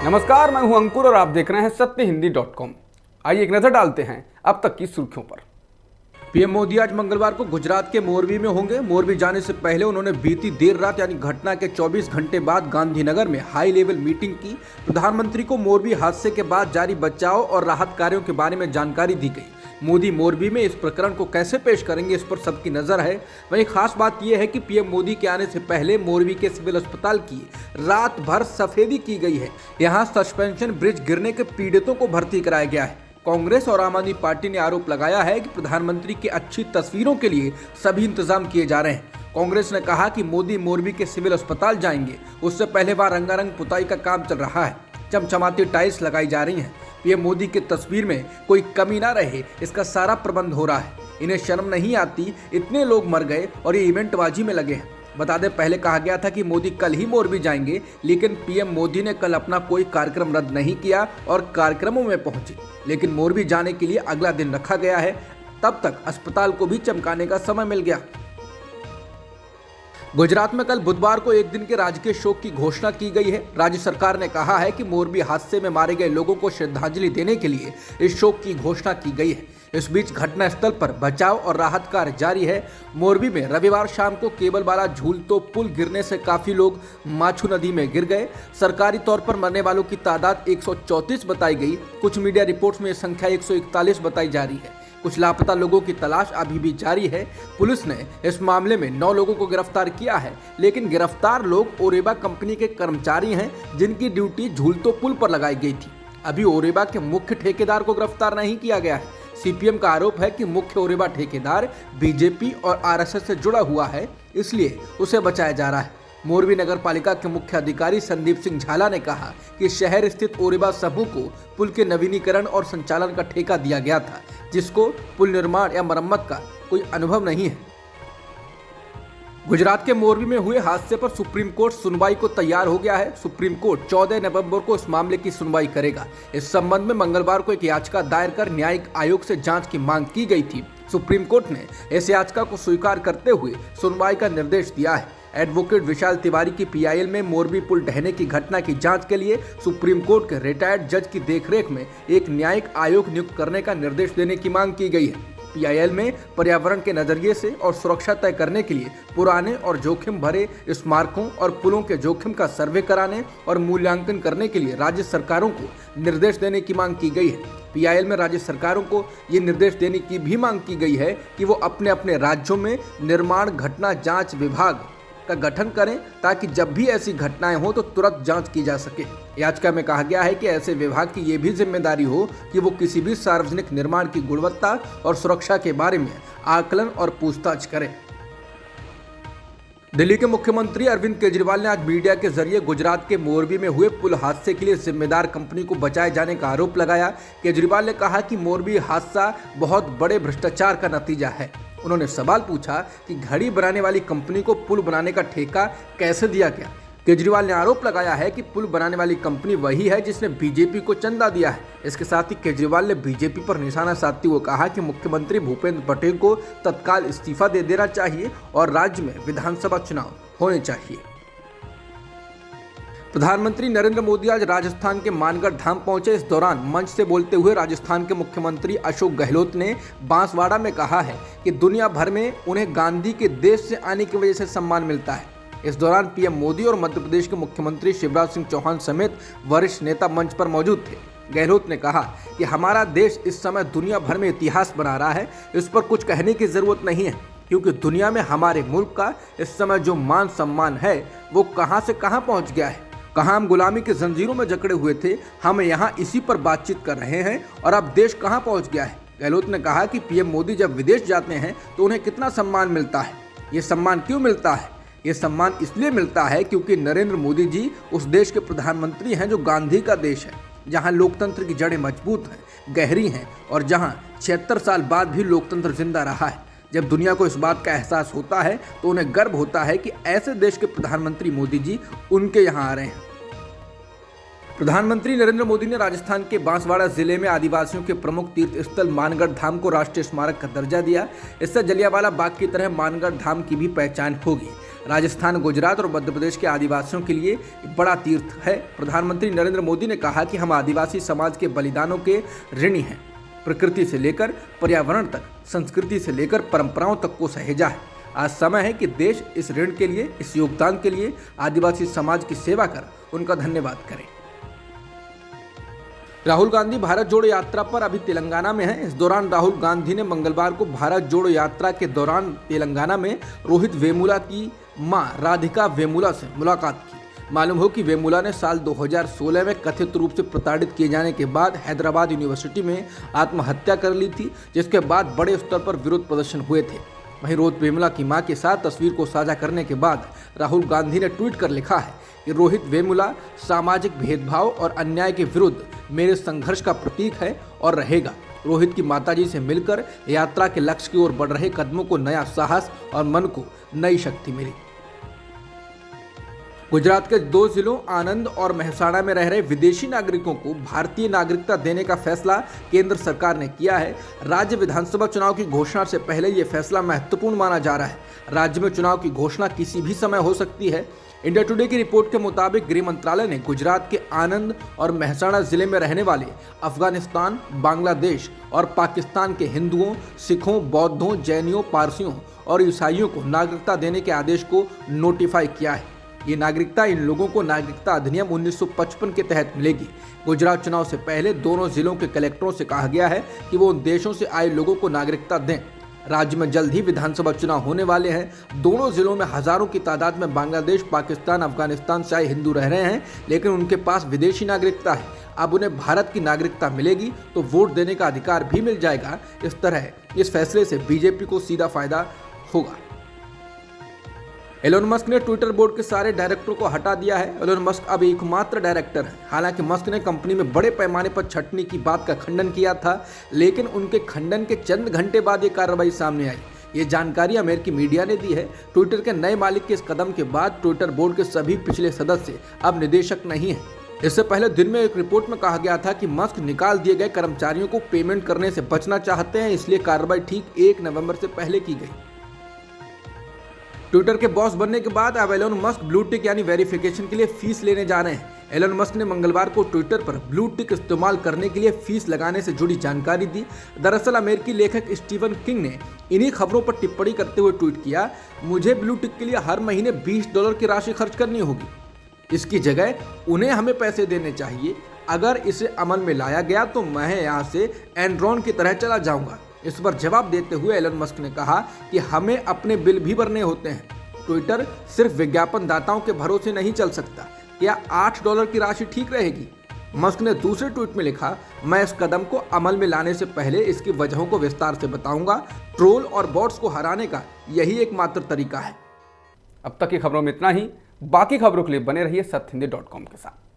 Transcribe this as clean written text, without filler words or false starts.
नमस्कार, मैं हूं अंकुर और आप देख रहे हैं सत्यहिंदी.com। आइए एक नजर डालते हैं अब तक की सुर्खियों पर। पीएम मोदी आज मंगलवार को गुजरात के मोरबी में होंगे। मोरबी जाने से पहले उन्होंने बीती देर रात यानी घटना के 24 घंटे बाद गांधीनगर में हाई लेवल मीटिंग की। प्रधानमंत्री को मोरबी हादसे के बाद जारी बचाव और राहत कार्यों के बारे में जानकारी दी गई। मोदी मोरबी में इस प्रकरण को कैसे पेश करेंगे, इस पर सबकी नजर है। वहीं खास बात यह है कि पीएम मोदी के आने से पहले मोरबी के सिविल अस्पताल की रात भर सफेदी की गई है। यहां सस्पेंशन ब्रिज गिरने के पीड़ितों को भर्ती कराया गया है। कांग्रेस और आम आदमी पार्टी ने आरोप लगाया है कि प्रधानमंत्री की अच्छी तस्वीरों के लिए सभी इंतजाम किए जा रहे हैं। कांग्रेस ने कहा कि मोदी मोरबी के सिविल अस्पताल जाएंगे, उससे पहले वहां रंगारंग पुताई का काम चल रहा है। चमचमाती टाइल्स लगाई जा रही हैं। पीएम मोदी की तस्वीर में कोई कमी ना रहे, इसका सारा प्रबंध हो रहा है। इन्हें शर्म नहीं आती, इतने लोग मर गए और ये इवेंटबाजी में लगे हैं। बता दें, पहले कहा गया था कि मोदी कल ही मोरबी जाएंगे, लेकिन पीएम मोदी ने कल अपना कोई कार्यक्रम रद्द नहीं किया और कार्यक्रमों में पहुंचे। लेकिन मोरबी जाने के लिए अगला दिन रखा गया है। तब तक अस्पताल को भी चमकाने का समय मिल गया। गुजरात में कल बुधवार को एक दिन के राजकीय शोक की घोषणा की गई है। राज्य सरकार ने कहा है कि मोरबी हादसे में मारे गए लोगों को श्रद्धांजलि देने के लिए इस शोक की घोषणा की गई है। इस बीच घटनास्थल पर बचाव और राहत कार्य जारी है। मोरबी में रविवार शाम को केबल वाला झूलतो पुल गिरने से काफी लोग माछू नदी में गिर गए। सरकारी तौर पर मरने वालों की तादाद 134 बताई गई। कुछ मीडिया रिपोर्ट्स में संख्या 141 बताई जा रही है। कुछ लापता लोगों की तलाश अभी भी जारी है। पुलिस ने इस मामले में 9 लोगों को गिरफ्तार किया है, लेकिन गिरफ्तार लोग ओरेबा कंपनी के कर्मचारी हैं, जिनकी ड्यूटी झूलतो पुल पर लगाई गई थी। अभी ओरेबा के मुख्य ठेकेदार को गिरफ्तार नहीं किया गया है। सीपीएम का आरोप है कि मुख्य ओरेबा ठेकेदार बीजेपी और आरएसएस से जुड़ा हुआ है, इसलिए उसे बचाया जा रहा है। मोरबी नगर पालिका के मुख्य अधिकारी संदीप सिंह झाला ने कहा कि शहर स्थित ओरेबा समूह को पुल के नवीनीकरण और संचालन का ठेका दिया गया था, जिसको पुल निर्माण या मरम्मत का कोई अनुभव नहीं है। गुजरात के मोरबी में हुए हादसे पर सुप्रीम कोर्ट सुनवाई को तैयार हो गया है। सुप्रीम कोर्ट 14 नवंबर को इस मामले की सुनवाई करेगा। इस संबंध में मंगलवार को एक याचिका दायर कर न्यायिक आयोग से जांच की मांग की गई थी। सुप्रीम कोर्ट ने इस याचिका को स्वीकार करते हुए सुनवाई का निर्देश दिया है। एडवोकेट विशाल तिवारी की पीआईएल में मोरबी पुल ढहने की घटना की जांच के लिए सुप्रीम कोर्ट के रिटायर्ड जज की देखरेख में एक न्यायिक आयोग नियुक्त करने का निर्देश देने की मांग की गई है। पीआईएल में पर्यावरण के नजरिए से और सुरक्षा तय करने के लिए पुराने और जोखिम भरे स्मारकों और पुलों के जोखिम का सर्वे कराने और मूल्यांकन करने के लिए राज्य सरकारों को निर्देश देने की मांग की गई है। पीआईएल में राज्य सरकारों को ये निर्देश देने की भी मांग की गई है कि वो अपने अपने राज्यों में निर्माण घटना जांच विभाग का गठन करें, ताकि जब भी ऐसी घटनाएं हो तो तुरंत जांच की जा सके। याचिका में कहा गया है कि ऐसे विभाग की ये भी जिम्मेदारी हो कि वो किसी भी सार्वजनिक निर्माण की गुणवत्ता और सुरक्षा के बारे में आकलन और पूछताछ करें। दिल्ली के मुख्यमंत्री अरविंद केजरीवाल ने आज मीडिया के जरिए गुजरात के मोरबी में हुए पुल हादसे के लिए जिम्मेदार कंपनी को बचाए जाने का आरोप लगाया। केजरीवाल ने कहा कि मोरबी हादसा बहुत बड़े भ्रष्टाचार का नतीजा है। उन्होंने सवाल पूछा कि घड़ी बनाने वाली कंपनी को पुल बनाने का ठेका कैसे दिया गया। केजरीवाल ने आरोप लगाया है कि पुल बनाने वाली कंपनी वही है जिसने बीजेपी को चंदा दिया है। इसके साथ ही केजरीवाल ने बीजेपी पर निशाना साधते हुए कहा कि मुख्यमंत्री भूपेंद्र पटेल को तत्काल इस्तीफा दे देना चाहिए और राज्य में विधानसभा चुनाव होने चाहिए। प्रधानमंत्री नरेंद्र मोदी आज राजस्थान के मानगढ़ धाम पहुंचे। इस दौरान मंच से बोलते हुए राजस्थान के मुख्यमंत्री अशोक गहलोत ने बांसवाड़ा में कहा है कि दुनिया भर में उन्हें गांधी के देश से आने की वजह से सम्मान मिलता है। इस दौरान पीएम मोदी और मध्य प्रदेश के मुख्यमंत्री शिवराज सिंह चौहान समेत वरिष्ठ नेता मंच पर मौजूद थे। गहलोत ने कहा कि हमारा देश इस समय दुनिया भर में इतिहास बना रहा है। इस पर कुछ कहने की जरूरत नहीं है, क्योंकि दुनिया में हमारे मुल्क का इस समय जो मान सम्मान है वो कहां से कहां पहुंच गया है। कहां हम गुलामी की जंजीरों में जकड़े हुए थे, हम यहां इसी पर बातचीत कर रहे हैं और अब देश कहां पहुंच गया है। गहलोत ने कहा कि पीएम मोदी जब विदेश जाते हैं तो उन्हें कितना सम्मान मिलता है। ये सम्मान क्यों मिलता है? ये सम्मान इसलिए मिलता है क्योंकि नरेंद्र मोदी जी उस देश के प्रधानमंत्री हैं जो गांधी का देश है, जहां लोकतंत्र की जड़ें मजबूत हैं, गहरी हैं और जहां 76 साल बाद भी लोकतंत्र जिंदा रहा है। जब दुनिया को इस बात का एहसास होता है तो उन्हें गर्व होता है कि ऐसे देश के प्रधानमंत्री मोदी जी उनके यहाँ आ रहे हैं। प्रधानमंत्री नरेंद्र मोदी ने राजस्थान के बांसवाड़ा जिले में आदिवासियों के प्रमुख तीर्थ स्थल मानगढ़ धाम को राष्ट्रीय स्मारक का दर्जा दिया। इससे जलियांवाला बाग की तरह मानगढ़ धाम की भी पहचान होगी। राजस्थान, गुजरात और मध्य प्रदेश के आदिवासियों के लिए एक बड़ा तीर्थ है। प्रधानमंत्री नरेंद्र मोदी ने कहा कि हम आदिवासी समाज के बलिदानों के ऋणी हैं। प्रकृति से लेकर पर्यावरण तक, संस्कृति से लेकर परंपराओं तक को सहेजा है। आज समय है कि देश इस ऋण के लिए, इस योगदान के लिए आदिवासी समाज की सेवा कर उनका धन्यवाद करें। राहुल गांधी भारत जोड़ो यात्रा पर अभी तेलंगाना में हैं। इस दौरान राहुल गांधी ने मंगलवार को भारत जोड़ो यात्रा के दौरान तेलंगाना में रोहित वेमुला की मां राधिका वेमुला से मुलाकात की। मालूम हो कि वेमुला ने साल 2016 में कथित रूप से प्रताड़ित किए जाने के बाद हैदराबाद यूनिवर्सिटी में आत्महत्या कर ली थी, जिसके बाद बड़े स्तर पर विरोध प्रदर्शन हुए थे। वहीं रोहित वेमुला की मां के साथ तस्वीर को साझा करने के बाद राहुल गांधी ने ट्वीट कर लिखा है कि रोहित वेमुला सामाजिक भेदभाव और अन्याय के विरुद्ध मेरे संघर्ष का प्रतीक है और रहेगा। रोहित की माताजी से मिलकर यात्रा के लक्ष्य की ओर बढ़ रहे कदमों को नया साहस और मन को नई शक्ति मिली। गुजरात के 2 जिलों आनंद और मेहसाणा में रह रहे विदेशी नागरिकों को भारतीय नागरिकता देने का फैसला केंद्र सरकार ने किया है। राज्य विधानसभा चुनाव की घोषणा से पहले यह फैसला महत्वपूर्ण माना जा रहा है। राज्य में चुनाव की घोषणा किसी भी समय हो सकती है। इंडिया टुडे की रिपोर्ट के मुताबिक गृह मंत्रालय ने गुजरात के आनंद और मेहसाणा जिले में रहने वाले अफगानिस्तान, बांग्लादेश और पाकिस्तान के हिंदुओं, सिखों, बौद्धों, जैनियों, पारसियों और ईसाइयों को नागरिकता देने के आदेश को नोटिफाई किया है। ये नागरिकता इन लोगों को नागरिकता अधिनियम 1955 के तहत मिलेगी। गुजरात चुनाव से पहले दोनों जिलों के कलेक्टरों से कहा गया है कि वो उन देशों से आए लोगों को नागरिकता दें। राज्य में जल्द ही विधानसभा चुनाव होने वाले हैं। दोनों जिलों में हजारों की तादाद में बांग्लादेश, पाकिस्तान, अफगानिस्तान से आए हिंदू रह रहे हैं, लेकिन उनके पास विदेशी नागरिकता है। अब उन्हें भारत की नागरिकता मिलेगी तो वोट देने का अधिकार भी मिल जाएगा। इस तरह इस फैसले से बीजेपी को सीधा फायदा होगा। एलोन मस्क ने ट्विटर बोर्ड के सारे डायरेक्टरों को हटा दिया है। एलोन मस्क अब एकमात्र डायरेक्टर हैं। हालांकि मस्क ने कंपनी में बड़े पैमाने पर छंटनी की बात का खंडन किया था, लेकिन उनके खंडन के चंद घंटे बाद ये कार्रवाई सामने आई। ये जानकारी अमेरिकी मीडिया ने दी है। ट्विटर के नए मालिक के इस कदम के बाद ट्विटर बोर्ड के सभी पिछले सदस्य अब निदेशक नहीं हैं। इससे पहले दिन में एक रिपोर्ट में कहा गया था कि मस्क निकाल दिए गए कर्मचारियों को पेमेंट करने से बचना चाहते हैं, इसलिए कार्रवाई ठीक 1 नवंबर से पहले की गई। ट्विटर के बॉस बनने के बाद अब एलोन मस्क ब्लू टिक यानी वेरिफिकेशन के लिए फीस लेने जा रहे हैं। एलोन मस्क ने मंगलवार को ट्विटर पर ब्लू टिक इस्तेमाल करने के लिए फीस लगाने से जुड़ी जानकारी दी। दरअसल अमेरिकी लेखक स्टीवन किंग ने इन्हीं खबरों पर टिप्पणी करते हुए ट्वीट किया, मुझे ब्लू टिक के लिए हर महीने $20 की राशि खर्च करनी होगी। इसकी जगह उन्हें हमें पैसे देने चाहिए। अगर इसे अमल में लाया गया तो मैं यहाँ से एनरॉन की तरह चला जाऊंगा। इस पर जवाब देते हुए एलन मस्क ने कहा कि हमें अपने बिल भी भरने होते हैं। ट्विटर सिर्फ विज्ञापन दाताओं के भरोसे नहीं चल सकता। क्या $8 की राशि ठीक रहेगी? मस्क ने दूसरे ट्वीट में लिखा, मैं इस कदम को अमल में लाने से पहले इसकी वजहों को विस्तार से बताऊंगा। ट्रोल और बॉट्स को हराने का यही एकमात्र तरीका है। अब तक की खबरों में इतना ही। बाकी खबरों के लिए बने रहिए सत्यहिंदी.com के साथ।